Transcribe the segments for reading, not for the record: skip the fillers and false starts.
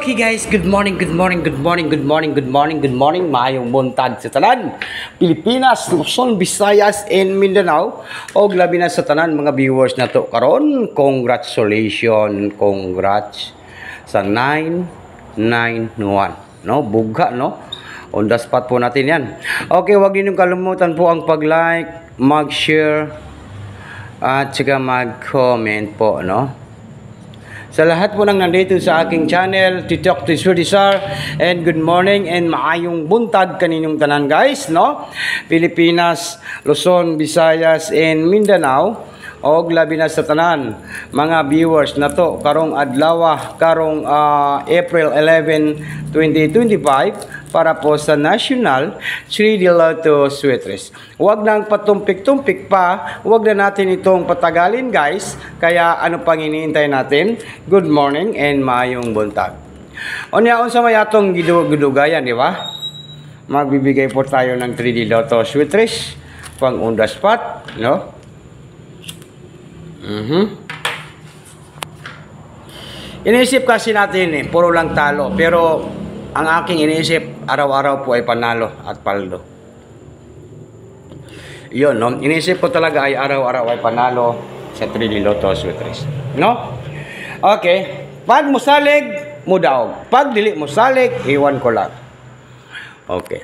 Okay guys, good morning. Maayong buntag sa tanan Pilipinas, Luzon, Visayas, and Mindanao. O labi na sa tanan mga viewers na to karon. Congratulations, congrats sa 991. No, bugha no. On the spot po natin 'yan. Okay, wag niyo kalimutan po ang pag-like, mag-share at saka mag-comment po, no? Sa lahat po nang nandito sa aking channel, Titok Tisudisar, and good morning and maayong buntag kaninyong tanan guys, no? Pilipinas, Luzon, Visayas, and Mindanao. Og labi na sa tanan mga viewers na to karong adlaw, karong April 11, 2025 para po sa National 3D Lotto Sweet Race. Huwag nang patumpik-tumpik pa, huwag na natin itong patagalin guys, kaya ano pang iniintay natin? Good morning and maayong buntag. Unyaon sa may atong gidugayan, di ba? Magbibigay po tayo ng 3D Lotto Sweet Race pang on the spot, no? Iniisip kasi natin puro lang talo, pero ang aking iniisip araw-araw po ay panalo at paldo. Yun, no? Iniisip ko talaga ay araw-araw ay panalo sa 3D Lotto Sweet Race, no? Okay, pag musalig mo daog, pag dili musalig iwan ko lang. Okay,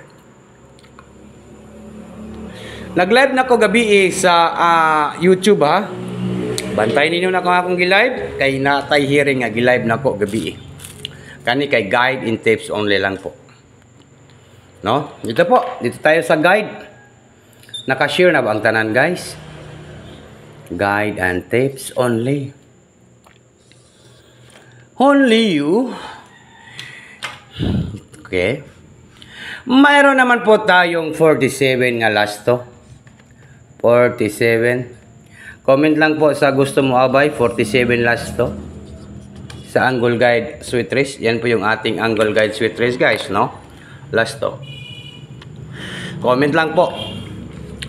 nag-live na ko gabi sa YouTube, ha. Bantay ninyo na kung akong gi-live kay natay hearing nga gi-live na ko gabi. Kani kay guide and tips only lang po. No? Dito po, dito tayo sa guide. Naka-share na ba ang tanan guys? Guide and tips only. Only you. Okay. Mayroon naman po tayong 47 nga last to. 47. Comment lang po sa gusto mo abay, 47 last to. Sa Angle Guide Sweet Race. Yan po yung ating Angle Guide Sweet Race guys, no? Last to. Comment lang po.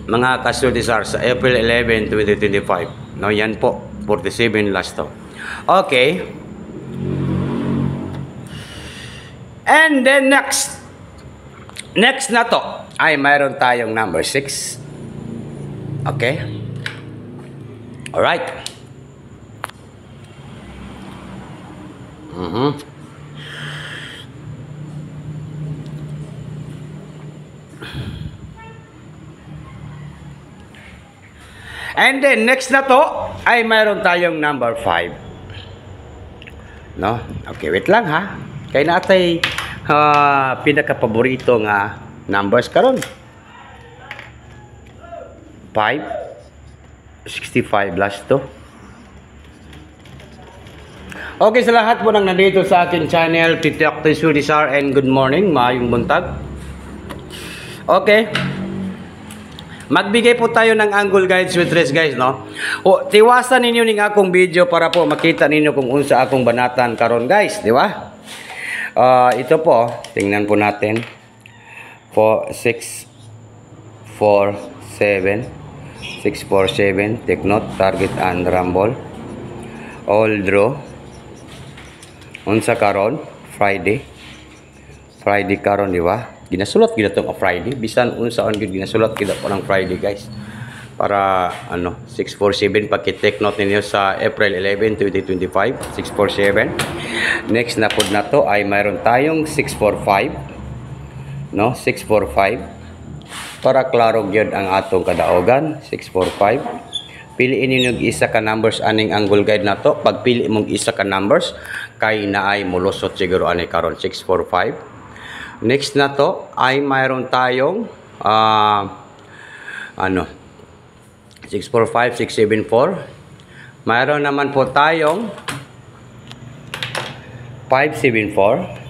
Mga kasudisar sa April 11, 2025. No, yan po. 47 last to. Okay. And then next. Next na to ay mayroon tayong number 6. Okay. Alright. And then next na to ay mayroon tayong number 5. No? Okay, wait lang ha. Kay natay pinaka-paborito nga numbers karon. 5 65 last to. Okay, sa lahat po nang nandito sa aking channel, Titok Tisudisar, and good morning, maayong buntag. Okay. Magbigay po tayo ng Angle Guide Sweet Race guys, no? O, tiwasan ninyo ning akong video para po makita ninyo kung unsa akong banatan karon guys, di ba? Ito po, tingnan po natin. 4, 6, 4, 7, 647, take note, target and rumble. All draw. Unsa karon? Friday. Friday karon, di ba? Ginasulat gid atong Friday. Bisan unsa on gid ginasulat gid po ng Friday, guys. Para ano, 647 paki-take note ninyo sa April 11, 2025, 647. Next na pod na to ay mayroon tayong 645. No, 645. Para klaro gyud ang atong kadaogan, 645. Piliin ninyo isa ka numbers aning Angle Guide na to. Pag pili mong isa ka numbers, kay naay mulusot siguro ani karon 645. Next na to ay mayroon tayong 645, 674. Mayroon naman po tayong 574.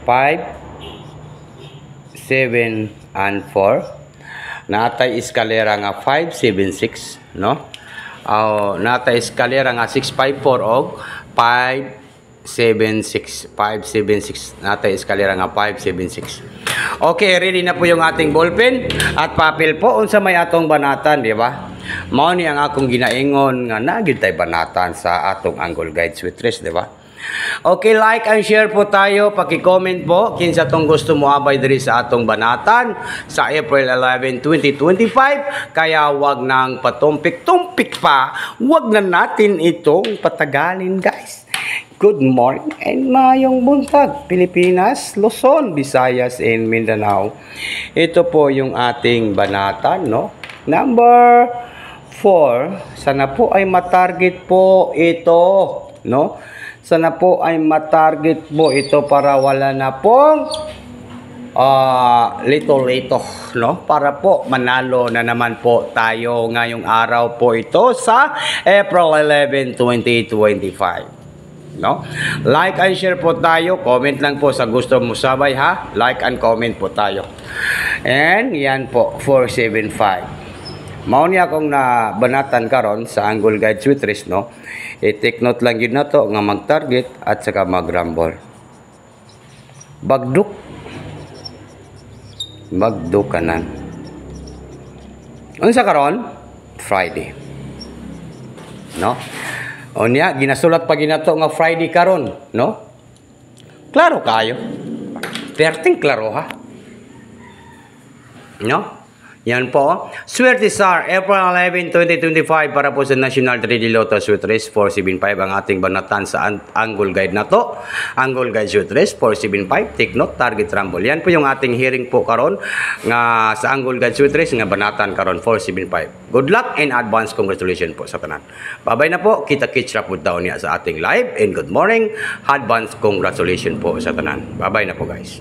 5, 7, and 4. Natay eskalera nga 576, no? Natay eskalera nga 654 og 576. 576. Natay eskalera nga 576. Okay, ready na po yung ating ballpen at papel po unsa may atong banatan, di ba? Mao ni ang akong ginaingon nga nagyud tay banatan sa atong Angle Guide Sweet Tres, di ba? Okay, like and share po tayo. Paki-comment po kinsa tong gusto mo abay diri sa atong banatan sa April 11, 2025. Kaya wag nang patumpik-tumpik pa. Wag na natin itong patagalin, guys. Good morning and mayong buntag, Pilipinas, Luzon, Visayas, and Mindanao. Ito po yung ating banatan, no? Number 4. Sana po ay matarget po ito, no? Sana po ay matarget po ito para wala na pong lito-lito, no? Para po manalo na naman po tayo ngayong araw po ito sa April 11, 2025. No? Like and share po tayo. Comment lang po sa gusto mo sabay, ha? Like and comment po tayo. And yan po, 475. Mao ni akong na banatan karon sa Angle Guide Sweet Tres, no? I-take note lang yun na to nga mag-target at saka mag-rumble. Bagduk. Bagduk kanan. Unsa karon? Friday. No? O niya, ginasulat pa ginato nga Friday karon, no? Klaro kayo. Perting klaro, ha? No? Yan po. Swerte Star, April 11, 2025 para po sa National 3D Lotto Sweet Tres 475 ang ating banatan sa Angle Guide na to. Angle Guide Sweet Tres 475. Take note, target rumble. Yan po yung ating hearing po karon nga sa Angle Guide Sweet Tres nga banatan karon 475. Good luck and advance congratulations po sa tanan. Babay na po. Kita-kits ra po daw niya sa ating live and good morning. Advance congratulations po sa tanan. Babay na po, guys.